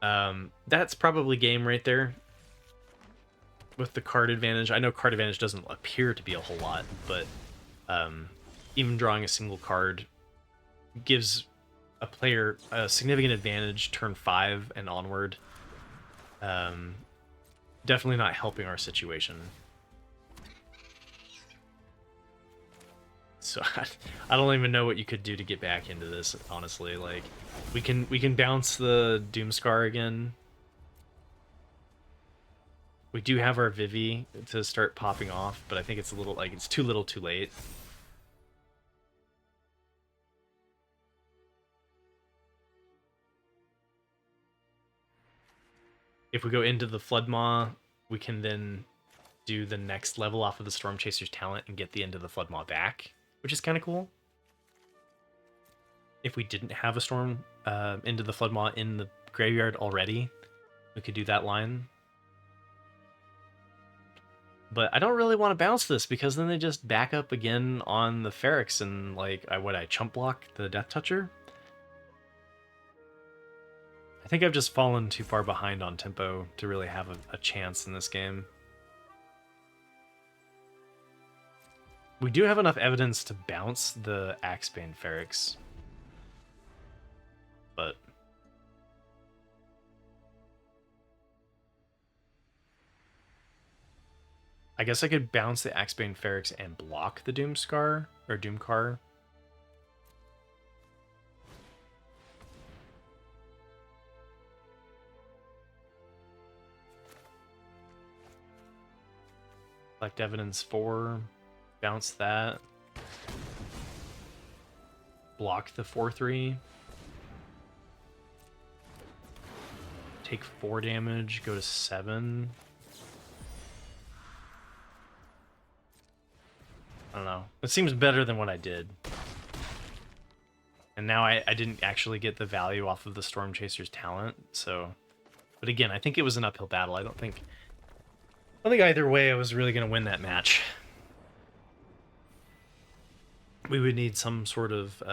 that's probably game right there with the card advantage. I know card advantage doesn't appear to be a whole lot, but even drawing a single card gives a player a significant advantage turn 5 and onward. Definitely not helping our situation. So I don't even know what you could do to get back into this, honestly. Like, we can bounce the Doomscar again. We do have our Vivi to start popping off, but I think it's a little, like, it's too little too late. If we go into the Flood Maw, we can then do the next level off of the Storm Chaser's talent and get the end of the Flood Maw back, which is kind of cool. If we didn't have a Storm into the Flood Maw in the graveyard already, we could do that line. But I don't really want to bounce this because then they just back up again on the Feryx and, like, I chump block the Death Toucher? I think I've just fallen too far behind on tempo to really have a chance in this game. We do have enough evidence to bounce the Axebane Feryx. But I guess I could bounce the Axebane Feryx and block the Doomscar, or Doomcar. Collect evidence 4, bounce that. Block the 4/3. Take 4 damage, go to 7. I don't know. It seems better than what I did. And now I didn't actually get the value off of the Storm Chaser's talent, so... But again, I think it was an uphill battle. I don't think either way I was really going to win that match. We would need some sort of...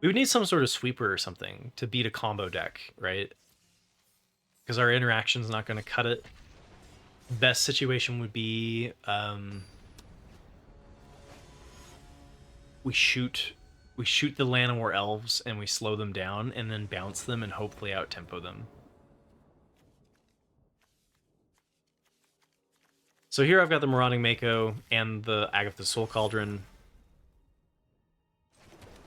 we would need some sort of sweeper or something to beat a combo deck, right? Because our interaction's not going to cut it. Best situation would be we shoot the Llanowar elves and we slow them down and then bounce them and hopefully out tempo them. So here I've got the Marauding Mako and the Agatha's Soul Cauldron.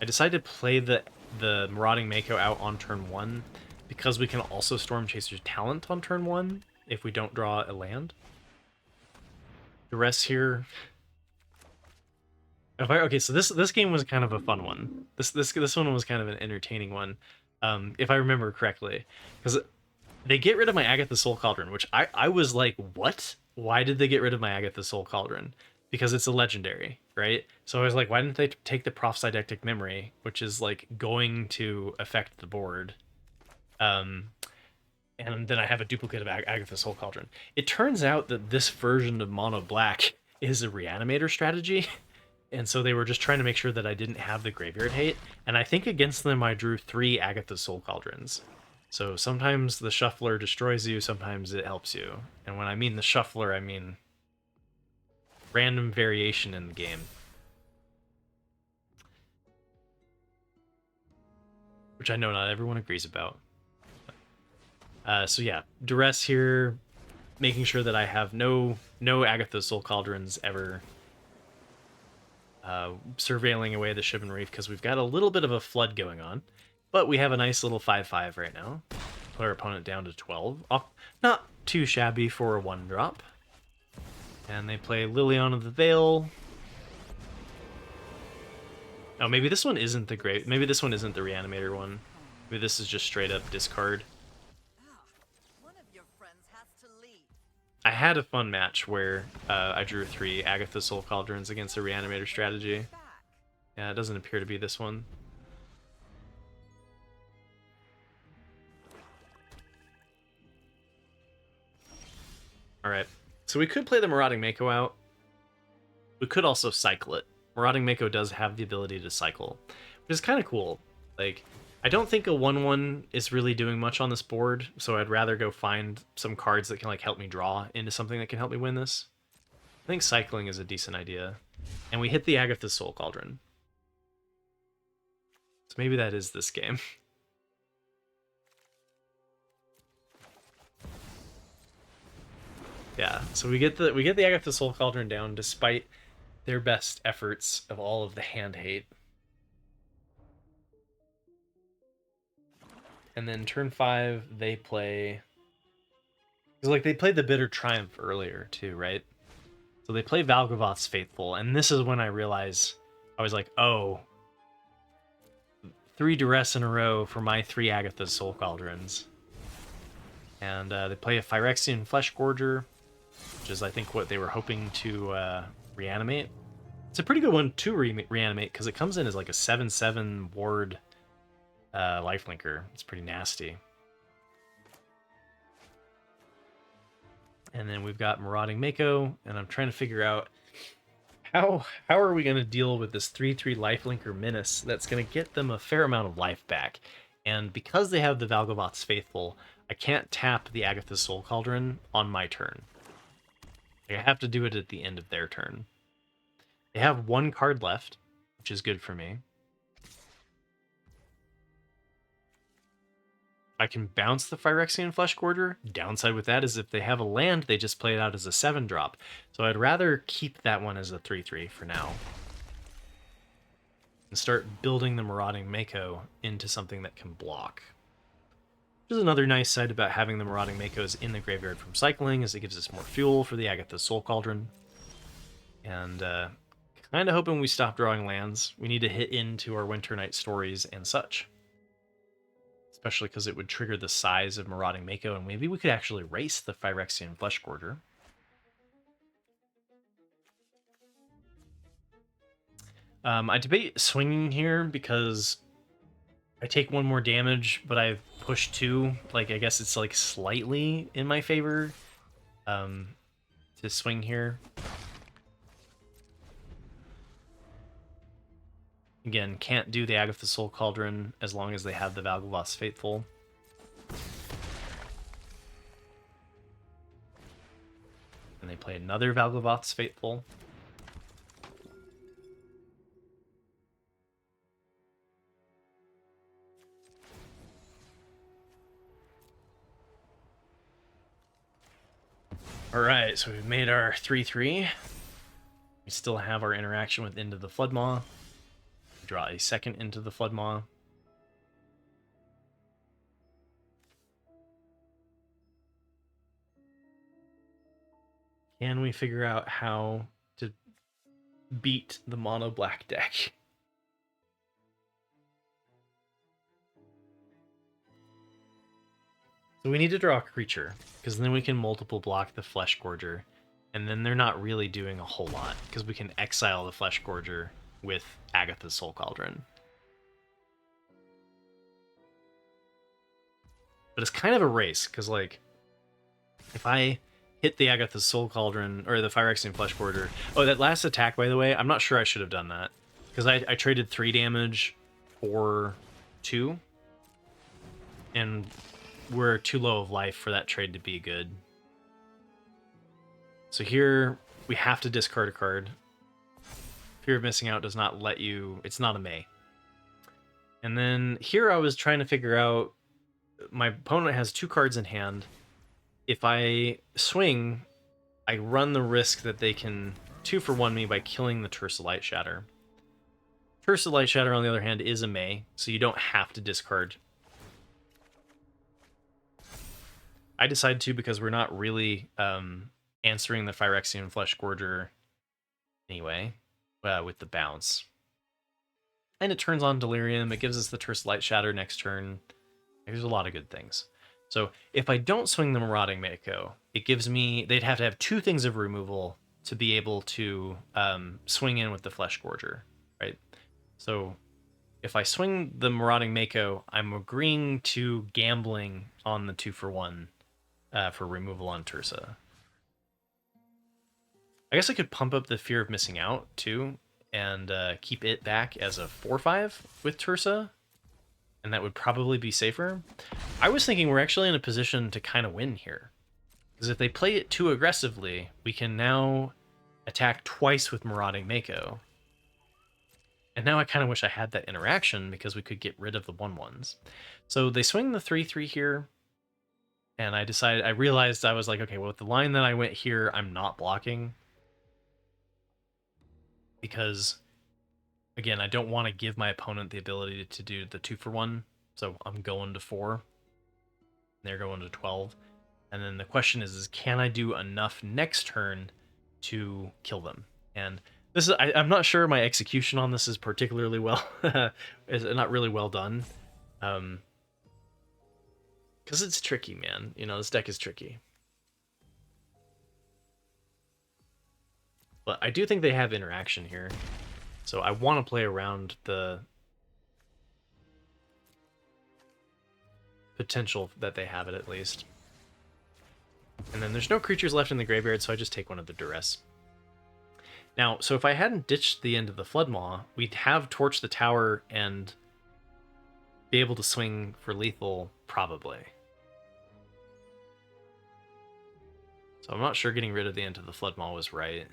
I decided to play the Marauding Mako out on turn 1 because we can also Storm Chaser's talent on turn 1 if we don't draw a land. The rest here... Okay, so this game was kind of a fun one. This one was kind of an entertaining one, if I remember correctly. Because they get rid of my Agatha's Soul Cauldron, which I was like, what? Why did they get rid of my Agatha's Soul Cauldron? Because it's a legendary, right? So I was like, why didn't they take the Prophylactic Memory, which is, like, going to affect the board? And then I have a duplicate of Agatha's Soul Cauldron. It turns out that this version of Mono Black is a Reanimator strategy, and so they were just trying to make sure that I didn't have the Graveyard Hate, and I think against them I drew 3 Agatha's Soul Cauldrons. So sometimes the Shuffler destroys you, sometimes it helps you. And when I mean the Shuffler, I mean random variation in the game. Which I know not everyone agrees about. So yeah, Duress here, making sure that I have no Agatha's Soul Cauldrons ever. Surveilling away the Shivan Reef because we've got a little bit of a flood going on. But we have a nice little 5/5 right now. Put our opponent down to 12. Not too shabby for a 1-drop. And they play Liliana of the Veil. Oh, maybe this one isn't the great. Maybe this one isn't the Reanimator one. Maybe this is just straight up discard. I had a fun match where I drew 3 Agatha's Soul Cauldrons against a Reanimator strategy. Yeah, it doesn't appear to be this one. Alright, so we could play the Marauding Mako out. We could also cycle it. Marauding Mako does have the ability to cycle, which is kind of cool. Like, I don't think a 1/1 is really doing much on this board, so I'd rather go find some cards that can, like, help me draw into something that can help me win this. I think cycling is a decent idea. And we hit the Agatha's Soul Cauldron. So maybe that is this game. Yeah, so we get the Agatha Soul Cauldron down despite their best efforts of all of the hand hate. And then turn 5, they play... Because, like, they played the Bitter Triumph earlier, too, right? So they play Valgavoth's Faithful, and this is when I realized... I was like, oh... 3 Duress in a row for my 3 Agatha Soul Cauldrons. And they play a Phyrexian Flesh Gorger, which is, I think, what they were hoping to reanimate. It's a pretty good one to reanimate, because it comes in as like a 7/7 ward lifelinker. It's pretty nasty. And then we've got Marauding Mako, and I'm trying to figure out how are we going to deal with this 3/3 lifelinker menace that's going to get them a fair amount of life back. And because they have the Valgavoth's Faithful, I can't tap the Agatha's Soul Cauldron on my turn. I have to do it at the end of their turn. They have 1 card left, which is good for me. I can bounce the Phyrexian Flesh Gorger. Downside with that is if they have a land, they just play it out as a 7-drop. So I'd rather keep that one as a 3/3 for now. And start building the Marauding Mako into something that can block. Which is another nice side about having the Marauding Makos in the graveyard from cycling, is it gives us more fuel for the Agatha Soul Cauldron. And kind of hoping we stop drawing lands. We need to hit into our Winter Night Stories and such. Especially because it would trigger the size of Marauding Mako, and maybe we could actually race the Phyrexian Flesh Gorger. I debate swinging here because I take 1 more damage, but I've pushed 2. Like, I guess it's like slightly in my favor to swing here. Again, can't do the Agatha Soul Cauldron as long as they have the Valgavoth's Faithful. And they play another Valgavoth's Faithful. Alright, so we've made our 3/3. We still have our interaction with Into the Floodmaw. Draw a second Into the Floodmaw. Can we figure out how to beat the mono black deck? So we need to draw a creature, because then we can multiple block the Flesh Gorger, and then they're not really doing a whole lot, because we can exile the Flesh Gorger with Agatha's Soul Cauldron. But it's kind of a race, because, like, if I hit the Agatha's Soul Cauldron, or the Phyrexian Flesh Gorger... Oh, that last attack, by the way, I'm not sure I should have done that, because I traded 3 damage for 2, and we're too low of life for that trade to be good. So here, we have to discard a card. Fear of Missing Out does not let you... It's not a May. And then here I was trying to figure out... My opponent has 2 cards in hand. If I swing, I run the risk that they can 2-for-1 me by killing the Tercellite Shatter. Tercellite Shatter, on the other hand, is a May, so you don't have to discard. I decide to because we're not really answering the Phyrexian Flesh Gorger anyway, with the bounce. And it turns on Delirium, it gives us the Tercellite Shatter next turn. There's a lot of good things. So if I don't swing the Marauding Mako, it gives me... They'd have to have 2 things of removal to be able to swing in with the Flesh Gorger, right? So if I swing the Marauding Mako, I'm agreeing to gambling on the 2-for-1 for removal on Tersa. I guess I could pump up the Fear of Missing Out, too, and keep it back as a 4/5 with Tersa, and that would probably be safer. I was thinking we're actually in a position to kind of win here, because if they play it too aggressively, we can now attack twice with Marauding Mako. And now I kind of wish I had that interaction, because we could get rid of the 1/1s. So they swing the 3/3 here. And I realized I was like, okay, well, with the line that I went here, I'm not blocking. Because, again, I don't want to give my opponent the ability to do the 2-for-1. So I'm going to 4. They're going to 12. And then the question is can I do enough next turn to kill them? And this is I'm not sure my execution on this is particularly well is not really well done. Because it's tricky, man. You know, this deck is tricky. But I do think they have interaction here. So I want to play around the potential that they have it at least. And then there's no creatures left in the graveyard, so I just take one of the duress. Now, so if I hadn't ditched the end of the Floodmaw, we'd have torched the tower and be able to swing for lethal, probably. So I'm not sure getting rid of the end of the Floodmaw was right.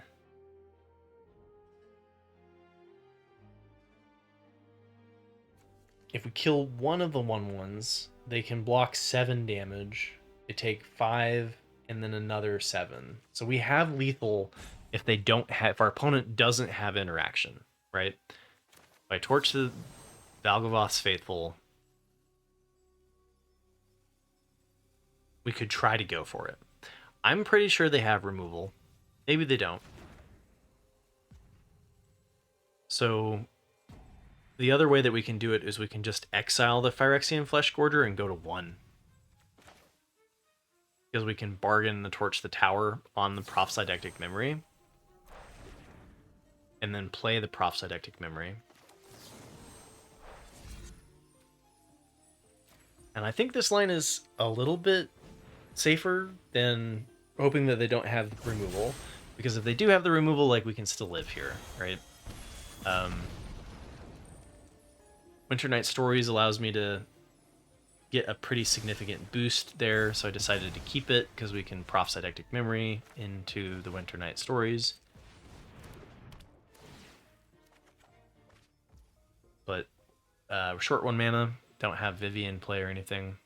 If we kill one of the 1/1s, they can block 7 damage. They take 5 and then another 7. So we have lethal if they don't have, if our opponent doesn't have interaction, right? If I torch the Valgavoth's Faithful, we could try to go for it. I'm pretty sure they have removal. Maybe they don't. So the other way that we can do it is we can just exile the Phyrexian Fleshgorger and go to 1. Because we can bargain the Torch the Tower on the Prophesydectic Memory. And then play the Prophesydectic Memory. And I think this line is a little bit safer than hoping that they don't have removal. Because if they do have the removal, like, we can still live here, right? Winternight Stories allows me to get a pretty significant boost there, so I decided to keep it because we can Prophesydectic Memory into the Winternight Stories. But we're short 1 mana, don't have Vivian play or anything.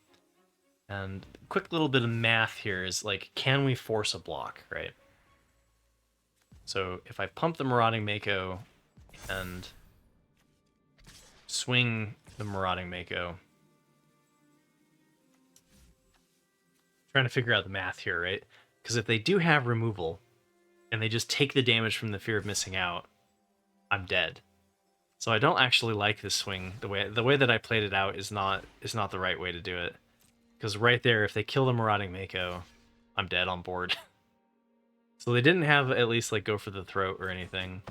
And quick little bit of math here is, like, can we force a block, right? So if I pump the Marauding Mako and swing the Marauding Mako, trying to figure out the math here, right? Because if they do have removal and they just take the damage from the fear of missing out, I'm dead. So I don't actually like this swing. The way that I played it out is not the right way to do it. Because right there, if they kill the Marauding Mako, I'm dead on board. So they didn't have at least, like, go for the throat or anything.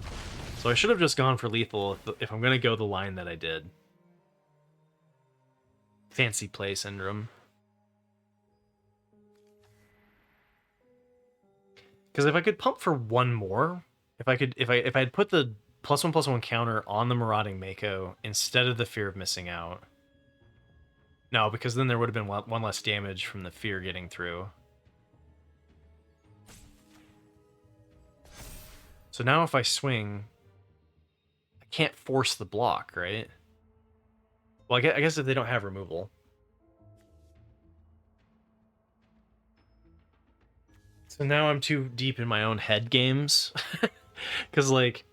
So I should have just gone for lethal if I'm going to go the line that I did. Fancy play syndrome. Because if I could pump for 1 more, if I had put the +1/+1 counter on the Marauding Mako instead of the fear of missing out. No, because then there would have been 1 less damage from the fear getting through. So now if I swing, I can't force the block, right? Well, I guess if they don't have removal. So now I'm too deep in my own head games. Because, like,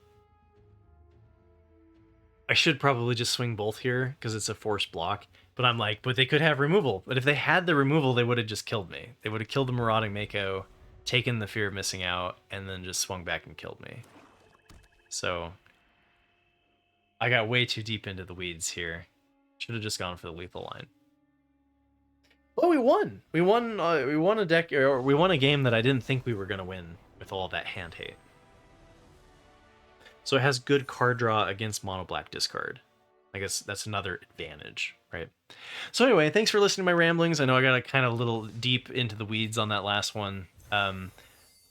I should probably just swing both here because it's a forced block. But I'm like, but they could have removal. But if they had the removal, they would have just killed me. They would have killed the Marauding Mako, taken the fear of missing out, and then just swung back and killed me. So I got way too deep into the weeds here. Should have just gone for the lethal line. Well, we won. We won a deck, or we won a game that I didn't think we were going to win with all that hand hate. So it has good card draw against mono black discard. I guess that's another advantage, right? So anyway, thanks for listening to my ramblings. I know I got kind of a little deep into the weeds on that last one.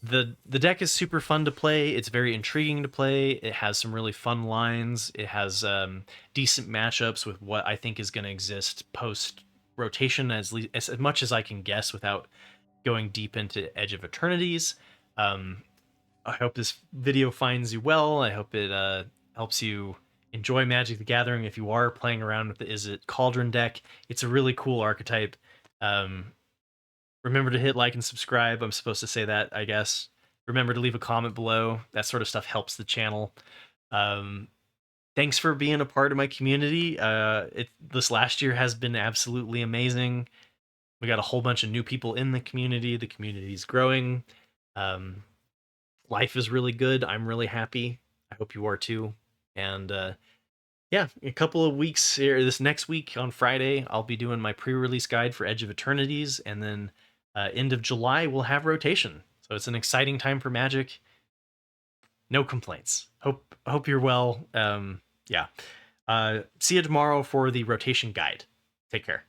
The deck is super fun to play. It's very intriguing to play. It has some really fun lines. It has decent matchups with what I think is going to exist post rotation, as much as I can guess without going deep into Edge of Eternities. I hope this video finds you well. I hope it helps you enjoy Magic the Gathering if you are playing around with the Izzet Cauldron deck. It's a really cool archetype. Remember to hit like and subscribe. I'm supposed to say that, I guess. Remember to leave a comment below. That sort of stuff helps the channel. Um, Thanks for being a part of my community. This last year has been absolutely amazing. We got a whole bunch of new people in the community. The community's growing. Um, Life is really good. I'm really happy. I hope you are too. And yeah, a couple of weeks here, this next week on Friday, I'll be doing my pre-release guide for Edge of Eternities, and then end of July we'll have rotation. So it's an exciting time for Magic. No complaints. Hope you're well. Yeah. See you tomorrow for the rotation guide. Take care.